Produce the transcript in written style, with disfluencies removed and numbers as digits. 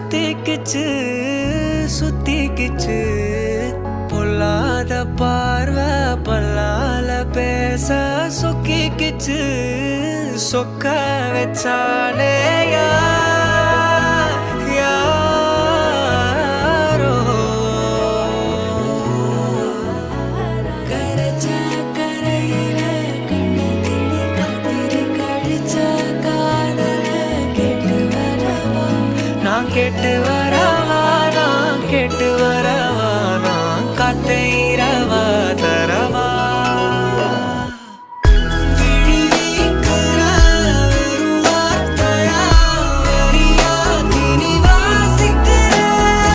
சுத்திக்கிச்சு சுத்திக்கிச்சு பொல்லாத பார்வை பல்லால பேச சொக்கிக்கிச்சு சொக்க வச்சாலே யாரோ கரைச்ச கரையில கண்ணு தேடி காத்திரு கழிச்ச காதல கேட்டு வரவா நான் கேட்டு வரவா நான் கேட்டு